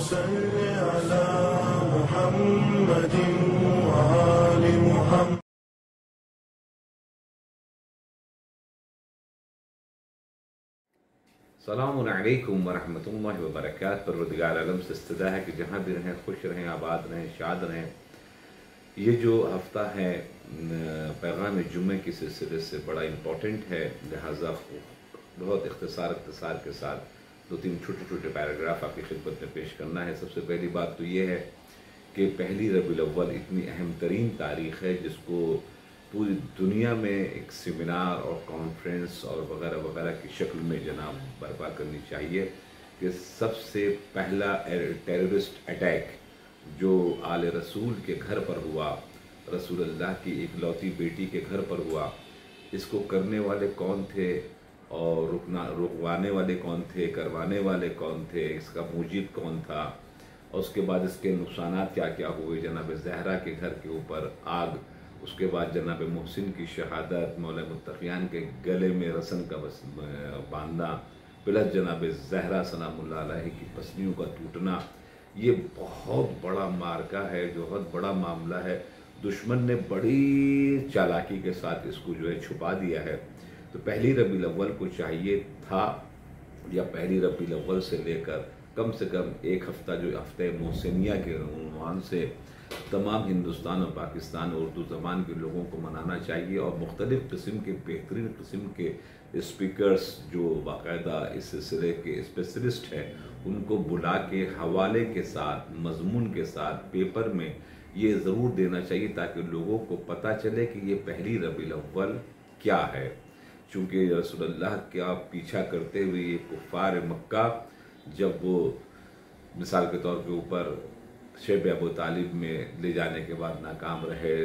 صل على محمد وآل محمد. السلام علیکم ورحمۃ اللہ وبرکاتہ. پروردگار عالم سے استدعا ہے کہ جہاں بھی رہیں خوش رہیں، آباد رہیں، شاد رہیں. یہ جو ہفتہ ہے پیغام جمعہ کی سلسلے سے بڑا امپورٹنٹ ہے، لہٰذا بہت اختصار کے ساتھ 2-3 چھوٹے پیراگراف آپ کی خدمت میں پیش کرنا ہے. سب سے پہلی بات تو یہ ہے کہ پہلی ربیع الاول اتنی اہم ترین تاریخ ہے جس کو پوری دنیا میں ایک سیمینار اور کانفرنس اور وغیرہ وغیرہ کی شکل میں جناب برپا کرنی چاہیے کہ سب سے پہلا ٹیررسٹ اٹیک جو آل رسول کے گھر پر ہوا، رسول اللہ کی اکلوتی بیٹی کے گھر پر ہوا، اس کو کرنے والے کون تھے اور رکوانے والے کون تھے، کروانے والے کون تھے، اس کا موجب کون تھا، اور اس کے بعد اس کے نقصانات کیا کیا ہوئے. جناب زہرا کے گھر کے اوپر آگ، اس کے بعد جناب محسن کی شہادت، مولا متقیان کے گلے میں رسن کا باندھنا، پلس جناب زہرا سلام اللہ علیہ کی پسلیوں کا ٹوٹنا. یہ بہت بڑا معرکہ ہے، بہت بڑا معاملہ ہے. دشمن نے بڑی چالاکی کے ساتھ اس کو جو ہے چھپا دیا ہے. تو پہلی ربیع الاول کو چاہیے تھا، یا پہلی ربیع الاول سے لے کر کم سے کم ایک ہفتہ، جو ہفتہ محسنیہ کے عنوان سے تمام ہندوستان اور پاکستان اور اردو زبان کے لوگوں کو منانا چاہیے، اور مختلف قسم کے بہترین قسم کے اسپیکرز جو باقاعدہ اس سلسلے کے اسپیشلسٹ ہیں ان کو بلا کے حوالے کے ساتھ، مضمون کے ساتھ پیپر میں یہ ضرور دینا چاہیے تاکہ لوگوں کو پتہ چلے کہ یہ پہلی ربیع الاول کیا ہے. چونکہ رسول اللہ کا پیچھا کرتے ہوئے یہ کفار مکہ جب وہ مثال کے طور کے اوپر شیب ابو طالب میں لے جانے کے بعد ناکام رہے،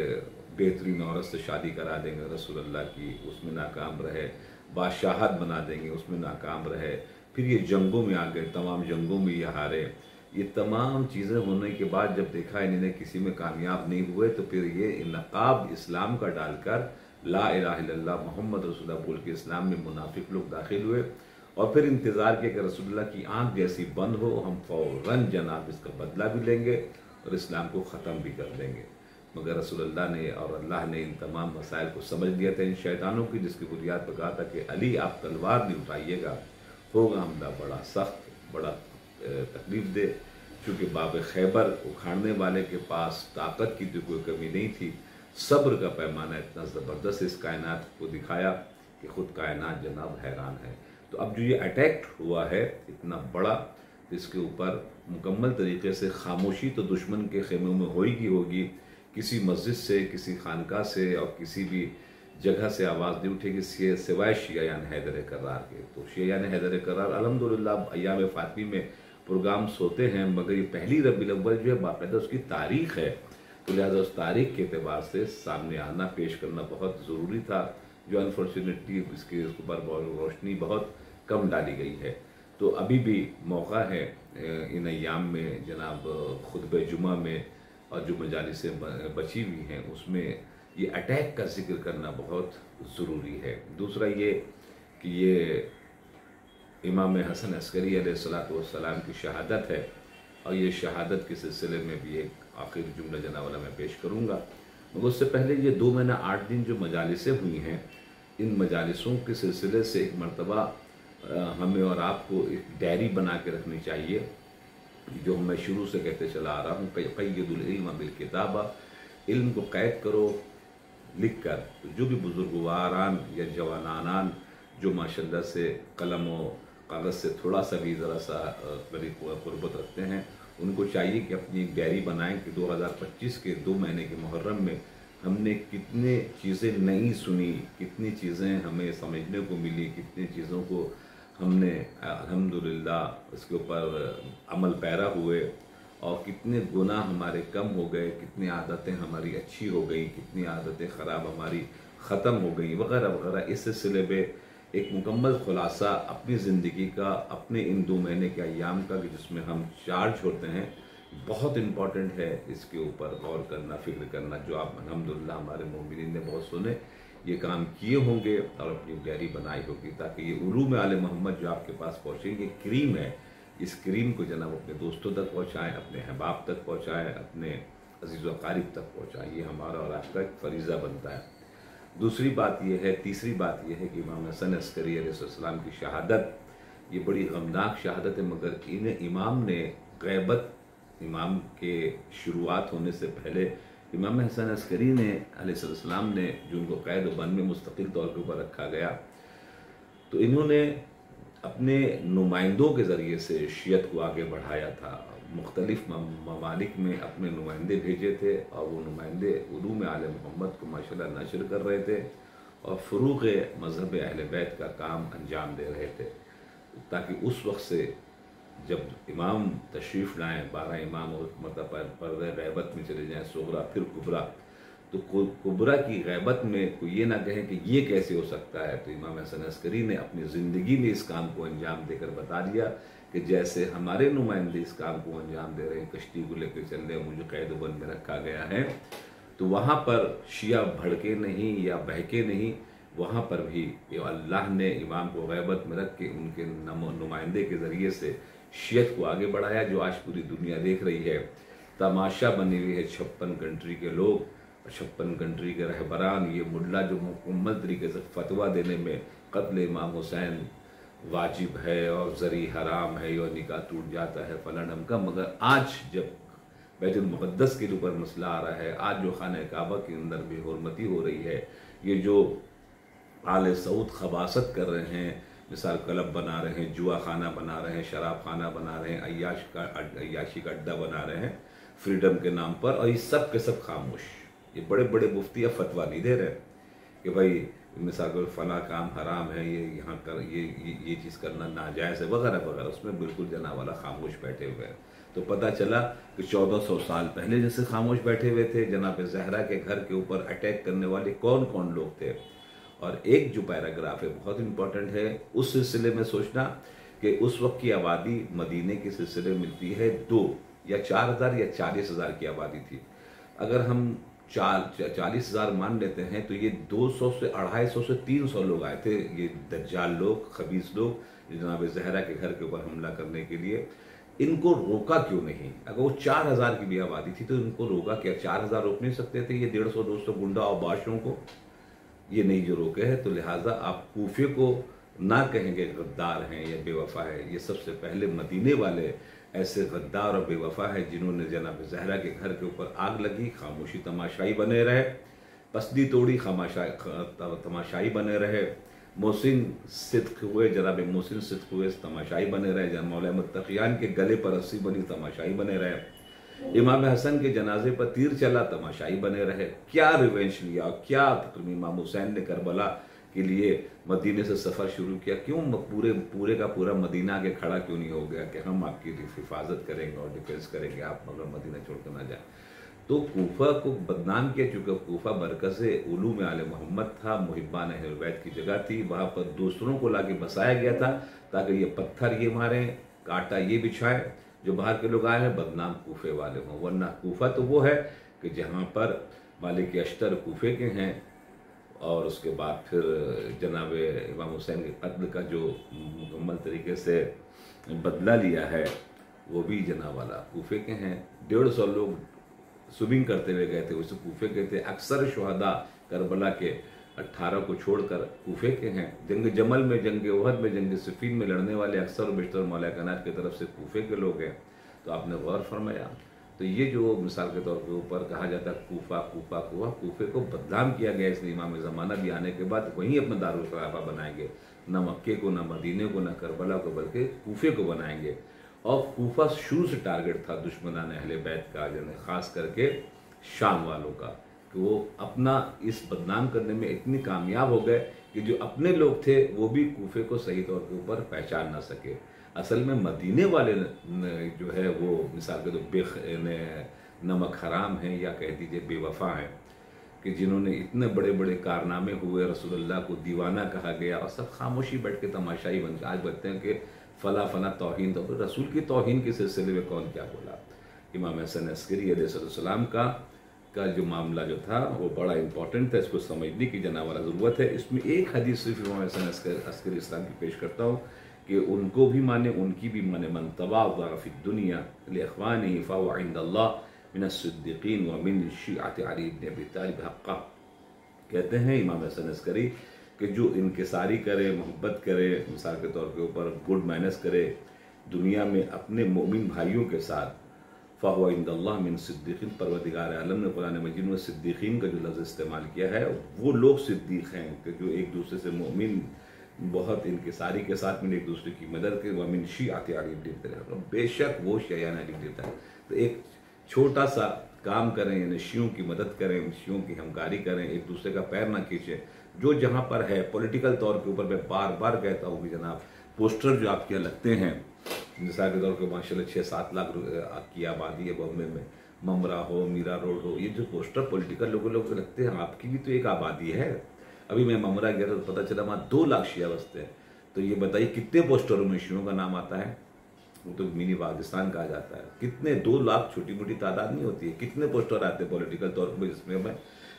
بہترین عورت سے شادی کرا دیں گے رسول اللہ کی، اس میں ناکام رہے، بادشاہت بنا دیں گے، اس میں ناکام رہے، پھر یہ جنگوں میں آ گئے، تمام جنگوں میں یہ ہارے. یہ تمام چیزیں ہونے کے بعد جب دیکھا انہیں کسی میں کامیاب نہیں ہوئے تو پھر یہ نقاب اسلام کا ڈال کر لا الہ الا اللہ محمد رسول اللہ بول کے اسلام میں منافق لوگ داخل ہوئے، اور پھر انتظار کیا کہ رسول اللہ کی آنکھ جیسی بند ہو ہم فوراً جناب اس کا بدلہ بھی لیں گے اور اسلام کو ختم بھی کر دیں گے. مگر رسول اللہ نے اور اللہ نے ان تمام مسائل کو سمجھ لیا تھا ان شیطانوں کی، جس کی بنیاد پر کہا تھا کہ علی آپ تلوار نہیں اٹھائیے گا، ہوگا حملہ بڑا سخت، بڑا تکلیف دہ. چونکہ باب خیبر اکھاڑنے والے کے پاس طاقت کی تو کوئی کمی نہیں تھی، صبر کا پیمانہ اتنا زبردست اس کائنات کو دکھایا کہ خود کائنات جناب حیران ہے. تو اب جو یہ اٹیک ہوا ہے اتنا بڑا، اس کے اوپر مکمل طریقے سے خاموشی تو دشمن کے خیموں میں ہوگی. کسی مسجد سے، کسی خانقاہ سے اور کسی بھی جگہ سے آواز نہیں اٹھے گی سوائے شیعیان حیدر کرار کے. تو شیعیان حیدر کرار الحمدللہ ایام فاطمی میں پروگرامز ہوتے ہیں، مگر یہ پہلی ربیع الاول جو ہے باقاعدہ اس کی تاریخ ہے، تو لہذا اس تاریخ کے اعتبار سے سامنے آنا، پیش کرنا بہت ضروری تھا، جو انفارچونیٹلی اس کے اوپر روشنی بہت کم ڈالی گئی ہے. تو ابھی بھی موقع ہے ان ایام میں جناب خطبہ جمعہ میں اور جو مجالسیں بچی ہوئی ہیں اس میں یہ اٹیک کا ذکر کرنا بہت ضروری ہے. دوسرا یہ کہ یہ امام حسن عسکری علیہ السلام کی شہادت ہے، اور یہ شہادت کے سلسلے میں بھی ایک آخر جملہ جناب والا میں پیش کروں گا. مگر اس سے پہلے یہ 2 مہینہ 8 دن جو مجالسیں ہوئی ہیں، ان مجالسوں کے سلسلے سے ایک مرتبہ ہمیں اور آپ کو ایک ڈائری بنا کے رکھنی چاہیے، جو میں شروع سے کہتے چلا آ رہا ہوں، قید العلم بالکتابہ، علم کو قید کرو لکھ کر. جو بھی بزرگواران یا جوانان جو ماشاءاللہ سے قلم و کاغذ سے تھوڑا سا بھی ذرا سا قریب قربت رکھتے ہیں، ان کو چاہیے کہ اپنی ایک ڈائری بنائیں کہ 2025 کے 2 مہینے کے محرم میں ہم نے کتنے چیزیں نہیں سنی، کتنی چیزیں ہمیں سمجھنے کو ملی، کتنی چیزوں کو ہم نے الحمدللہ اس کے اوپر عمل پیرا ہوئے، اور کتنے گناہ ہمارے کم ہو گئے، کتنی عادتیں ہماری اچھی ہو گئی، کتنی عادتیں خراب ہماری ختم ہو گئیں وغیرہ وغیرہ. اس سلسلے میں ایک مکمل خلاصہ اپنی زندگی کا، اپنے ان 2 مہینے کے ایام کا، جس میں ہم چارج ہوتے ہیں، بہت امپورٹنٹ ہے اس کے اوپر غور کرنا، فکر کرنا، جو آپ الحمدللہ ہمارے مومنین نے بہت سنے یہ کام کیے ہوں گے اور اپنی ڈائری بنائی ہوگی، تاکہ یہ علوم آل محمد جو آپ کے پاس پہنچیں گے کریم ہے، اس کریم کو جناب اپنے دوستوں تک پہنچائیں، اپنے احباب تک پہنچائیں، اپنے عزیز و اقارب تک پہنچائیں، یہ ہمارا اور آپ کا ایک فریضہ بنتا ہے۔ تیسری بات یہ ہے کہ امام حسن عسکری علیہ السلام کی شہادت یہ بڑی غمناک شہادت ہے، مگر امام نے غیبت، امام کے شروعات ہونے سے پہلے امام حسن عسکری نے علیہ السلام نے جو ان کو قید و بند میں مستقل طور کے اوپر رکھا گیا، تو انہوں نے اپنے نمائندوں کے ذریعے سے شیعت کو آگے بڑھایا تھا، مختلف ممالک میں اپنے نمائندے بھیجے تھے، اور وہ نمائندے علوم آل محمد کو ماشاءاللہ نشر کر رہے تھے اور فروغ مذہب اہل بیت کا کام انجام دے رہے تھے، تاکہ اس وقت سے جب امام تشریف لائیں، 12 امام اور مرتبہ پردہ غیبت میں چلے جائیں، صغرا پھر کبرا، تو کبرا کی غیبت میں کوئی یہ نہ کہیں کہ یہ کیسے ہو سکتا ہے۔ تو امام حسن عسکری نے اپنی زندگی میں اس کام کو انجام دے کر بتا دیا کہ جیسے ہمارے نمائندے اس کام کو انجام دے رہے ہیں، کشتی کو لے کے چل رہے ہیں، مجھے قید و بند میں رکھا گیا ہے، تو وہاں پر شیعہ بھڑکے نہیں یا بہکے نہیں، وہاں پر بھی اللہ نے امام کو غیبت میں رکھ کے ان کے نمائندے کے ذریعے سے شیعت کو آگے بڑھایا، جو آج پوری دنیا دیکھ رہی ہے۔ تماشا بنی ہوئی ہے 56 کنٹری کے لوگ، 56 کنٹری کے رہبران، یہ ملا جو مکمل طریقے سے فتویٰ دینے میں قتل امام حسین واجب ہے اور زری حرام ہے اور نکاح ٹوٹ جاتا ہے فلاں ڈھم کا، مگر آج جب بیت المقدس کے اوپر مسئلہ آ رہا ہے، آج جو خانہ کعبہ کے اندر بے حرمتی ہو رہی ہے، یہ جو آل سعود خباثت کر رہے ہیں، مثال کلب بنا رہے ہیں، جوا خانہ بنا رہے ہیں، شراب خانہ بنا رہے ہیں، عیاشی کا اڈا بنا رہے ہیں فریڈم کے نام پر، اور یہ سب کے سب خاموش۔ یہ بڑے بڑے مفتی اب فتویٰ نہیں دے رہے کہ بھائی مثال کو فلاں کام حرام ہے، یہ یہاں کر یہ چیز کرنا ناجائز ہے وغیرہ وغیرہ، اس میں بالکل جناب والا خاموش بیٹھے ہوئے ہیں۔ تو پتہ چلا کہ 1400 سال پہلے جیسے خاموش بیٹھے ہوئے تھے، جناب زہرا کے گھر کے اوپر اٹیک کرنے والے کون کون لوگ تھے۔ اور ایک جو پیراگراف ہے بہت امپورٹنٹ ہے اس سلسلے میں سوچنا کہ اس وقت کی آبادی مدینے کے سلسلے ملتی ہے 2 یا 4000 یا 40,000 کی آبادی تھی۔ اگر ہم 40,000 مان لیتے ہیں تو یہ 200 سے 250 سے 300 لوگ آئے تھے، یہ دجال لوگ، خبیث لوگ جناب زہرا کے گھر کے اوپر حملہ کرنے کے لیے۔ ان کو روکا کیوں نہیں؟ اگر وہ 4000 کی بھی آبادی تھی تو ان کو روکا کیا؟ 4000 روک نہیں سکتے تھے یہ 150-200 گنڈا اور باشوں کو؟ یہ نہیں جو روکے ہے، تو لہٰذا آپ کوفے کو نہ کہیں گے غدار ہیں یا بے وفا ہے۔ یہ سب سے پہلے مدینے والے ایسے غدار اور بے وفا ہے جنہوں نے جناب زہرا کے گھر کے اوپر آگ لگی، خاموشی تماشائی بنے رہے، پسدی توڑی، تماشائی بنے رہے، محسن صدق ہوئے، جناب محسن صدق ہوئے، تماشائی بنے رہے، جناب مولا احمد تقیان کے گلے پر رسی بنی، تماشائی بنے رہے، امام حسن کے جنازے پر تیر چلا، تماشائی بنے رہے۔ کیا ریونج لیا، کیا امام حسین نے کربلا کے لیے مدینے سے سفر شروع کیا؟ کیوں پورے کا پورا مدینہ کے کھڑا کیوں نہیں ہو گیا کہ ہم آپ کی حفاظت کریں گے اور ڈیفینس کریں گے، آپ مگر مدینہ چھوڑ کر نہ جائیں؟ تو کوفہ کو بدنام کیا، چونکہ کوفہ مرکز علوم آل محمد تھا، محبان اہل بیت کی جگہ تھی، وہاں پر دوسروں کو لا کے بسایا گیا تھا تاکہ یہ پتھر یہ ماریں، کانٹا یہ بچھائیں، جو باہر کے لوگ آئے ہیں بدنام کوفے والے ہوں۔ ورنہ کوفہ تو وہ ہے کہ جہاں پر مالک اشتر کوفے کے ہیں، اور اس کے بعد پھر جناب امام حسین کے قتل کا جو مکمل طریقے سے بدلہ لیا ہے وہ بھی جناب والا کوفے کے ہیں۔ 150 لوگ سوئمنگ کرتے ہوئے گئے تھے، اسے کوفے کے تھے۔ اکثر شہداء کربلا کے 18 کو چھوڑ کر کوفے کے ہیں۔ جنگ جمل میں، جنگ احد میں، جنگ صفین میں لڑنے والے اکثر و بیشتر مولا کائنات کی طرف سے کوفے کے لوگ ہیں۔ تو آپ نے غور فرمایا، تو یہ جو مثال کے طور کے اوپر کہا جاتا ہے کوفہ کوفہ کوفہ، کوفے کو بدنام کیا گیا، اس لیے امام زمانہ بھی آنے کے بعد وہیں اپنا دارالخلافہ بنائیں گے، نہ مکے کو، نہ مدینے کو، نہ کربلا کو، بلکہ کوفے کو بنائیں گے۔ اور کوفہ شروع سے ٹارگٹ تھا دشمنان اہل بیت کا، یعنی خاص کر کے شام والوں کا، کہ وہ اپنا اس بدنام کرنے میں اتنی کامیاب ہو گئے کہ جو اپنے لوگ تھے وہ بھی کوفے کو صحیح طور کے اوپر پہچان نہ سکے۔ اصل میں مدینے والے جو ہے وہ مثال کے طور نمک حرام ہیں، یا کہہ دیجئے بے وفا ہیں، کہ جنہوں نے اتنے بڑے بڑے کارنامے ہوئے، رسول اللہ کو دیوانہ کہا گیا، اور سب خاموشی بیٹھ کے تماشائی بن کے آج بتتے ہیں کہ فلاں توہین، تو رسول کی توہین کے سلسلے میں کون کیا بولا؟ امام حسن عسکری علیہ السلام کا جو معاملہ جو تھا وہ بڑا امپورٹنٹ تھا، اس کو سمجھنے کی جناب والا ضرورت ہے۔ اس میں ایک حدیث صرف امام حسن عسکری اسلام کی پیش کرتا ہوں کہ ان کو بھی مانے ان کی بھی مانے من تواضع فی الدنیا لاخوانہ فہو عند اللہ من الصدیقین ومن شیعۃ علی بن ابی طالب حقا. کہتے ہیں امام حسن عسکری کہ جو انکساری کرے، محبت کرے، مثال کے طور کے اوپر گڈ مینس کرے دنیا میں اپنے مومن بھائیوں کے ساتھ، فہو عند اللہ من صدیقین، پروردگار عالم نے قرآن مجید میں صدیقین کا جو لفظ استعمال کیا ہے وہ لوگ صدیق ہیں کہ جو ایک دوسرے سے مومن بہت انکساری کے ساتھ میں ایک دوسرے کی مدد کرے. ومن شیعۃ علی بن ابی طالب، بے شک وہ شیعان علی بن ابی طالب. تو ایک چھوٹا سا کام کریں، یعنی شیعوں کی مدد کریں، شیعوں کی ہمکاری کریں، ایک دوسرے کا پیر نہ کھینچیں. جو جہاں پر ہے پولیٹیکل طور کے اوپر میں بار بار کہتا ہوں کہ جناب پوسٹر جو آپ کے لگتے ہیں، مثال کے طور پہ ماشاءاللہ 6-7 لاکھ کی آبادی ہے بامبے میں، ممرا ہو، میرا روڈ ہو، یہ جو پوسٹر پولیٹیکل لوگ لگتے ہیں، آپ کی بھی تو ایک آبادی ہے. ابھی میں ممرا گیا تھا تو پتہ چلا وہاں 2 لاکھ شیعہ بستے ہیں. تو یہ بتائیے کتنے پوسٹروں میں شیعوں کا نام آتا ہے؟ وہ تو منی پاکستان کہا جاتا ہے. کتنے 2 لاکھ چھوٹی موٹی تعداد نہیں ہوتی ہے. کتنے پوسٹر آتے ہیں پولیٹیکل طور پہ جس میں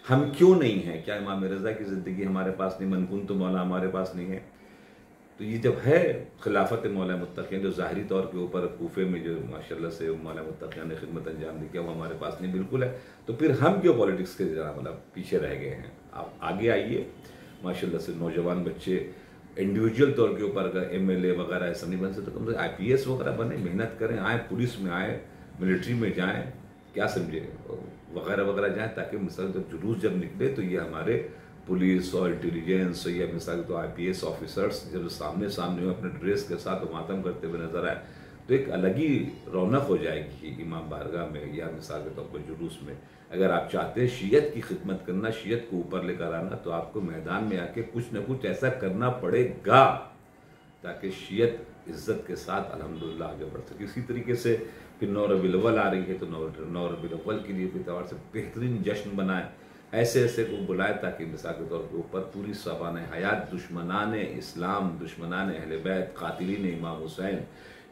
ہم کیوں نہیں ہیں؟ کیا امام رضا کی زندگی ہمارے پاس نہیں؟ من کنت مولا ہمارے پاس نہیں ہے؟ تو یہ جب ہے خلافت مولا متقیٰ جو ظاہری طور کے اوپر کوفے میں جو ماشاءاللہ سے مولا متقیٰ نے خدمت انجام دی، کیا وہ ہمارے پاس نہیں؟ بالکل ہے. تو پھر ہم کیوں پولیٹکس کے ذرا مطلب پیچھے رہ گئے ہیں؟ آپ آگے آئیے. ماشاءاللہ سے نوجوان بچے انڈیویجول طور کے اوپر اگر ایم ایل اے وغیرہ ایسا نہیں بن سکتے تو کم سے آئی پی ایس وغیرہ بنے، محنت کریں، آئیں پولیس میں، آئیں ملٹری میں جائیں، کیا سمجھے، وغیرہ وغیرہ جائیں، تاکہ مثال جب جلوس جب نکلے تو یہ ہمارے پولیس اور انٹیلیجنس یا مثال تو آئی پی ایس آفیسرس جب سامنے اپنے ڈریس کے ساتھ ماتم کرتے ہوئے نظر آئے تو ایک الگ ہی رونق ہو جائے گی امام بارگاہ میں یا مثال کے طور پر جلوس میں. اگر آپ چاہتے ہیں شیعت کی خدمت کرنا، شیعت کو اوپر لے کر آنا، تو آپ کو میدان میں آ کے کچھ نہ کچھ ایسا کرنا پڑے گا تاکہ شیعت عزت کے ساتھ الحمدللہ آگے بڑھ سکے. اسی طریقے سے پھر 9 ربیع الاول آ رہی ہے تو 9 ربیع الاول کے لیے کوئی اعتبار سے بہترین جشن بنائیں، ایسے کو بلائے تاکہ مثال کے طور کے اوپر پوری سابانہ حیات دشمنان اسلام، دشمنان اہل بیت، قاتلین امام حسین،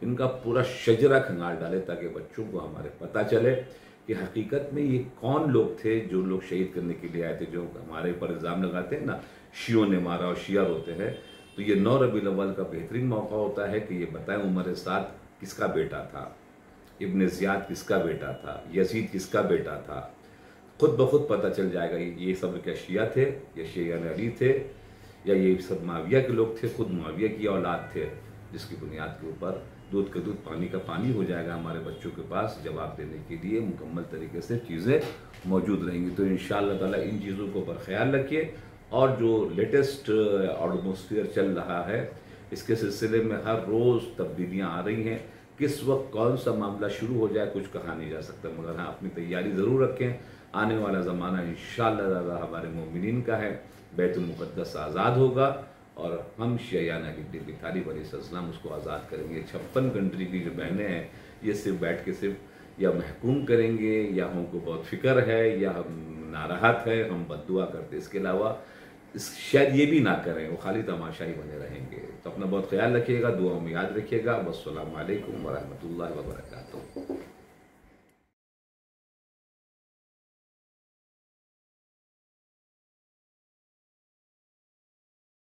ان کا پورا شجرہ کھنگال ڈالے تاکہ بچوں کو ہمارے پتہ چلے کہ حقیقت میں یہ کون لوگ تھے جو لوگ شہید کرنے کے لیے آئے تھے. جو ہمارے اوپر الزام لگاتے ہیں نا شیعوں نے مارا اور شیعہ ہوتے ہیں، تو یہ 9 ربیع الاول کا بہترین موقع ہوتا ہے کہ یہ بتائیں عمر سعد کس کا بیٹا تھا، ابن زیاد کس کا بیٹا تھا، یزید کس کا بیٹا تھا. خود بخود پتہ چل جائے گا یہ سب کیا شیعہ تھے یا شیعہ علی تھے یا یہ سب معاویہ کے لوگ تھے، خود معاویہ کی اولاد تھے، جس کی بنیاد کے اوپر دودھ کا دودھ پانی کا پانی ہو جائے گا. ہمارے بچوں کے پاس جواب دینے کے لیے مکمل طریقے سے چیزیں موجود رہیں گی. تو انشاءاللہ تعالیٰ ان چیزوں کو پر خیال رکھیے. اور جو لیٹسٹ ایٹماسفیئر چل رہا ہے اس کے سلسلے میں ہر روز تبدیلیاں آ رہی ہیں. کس وقت کون سا معاملہ شروع ہو جائے کچھ کہا نہیں جا سکتا، مگر ہاں اپنی تیاری ضرور رکھیں. آنے والا زمانہ انشاءاللہ تعالیٰ ہمارے مومنین کا ہے، بیت المقدس آزاد ہوگا اور ہم شیعان علی بن ابی طالب علیہ السلام اس کو آزاد کریں گے. 56 کنٹری کی جو بہنیں ہیں یہ صرف بیٹھ کے صرف یا محکوم کریں گے یا ہم کو بہت فکر ہے یا ہم ناراحت ہے، ہم بد دعا کرتے، اس کے علاوہ شاید یہ بھی نہ کریں، وہ خالی تماشا ہی بنے رہیں گے. تو اپنا بہت خیال رکھیے گا، دعاؤں میں یاد رکھیے گا. والسلام علیکم ورحمۃ اللہ وبرکاتہ.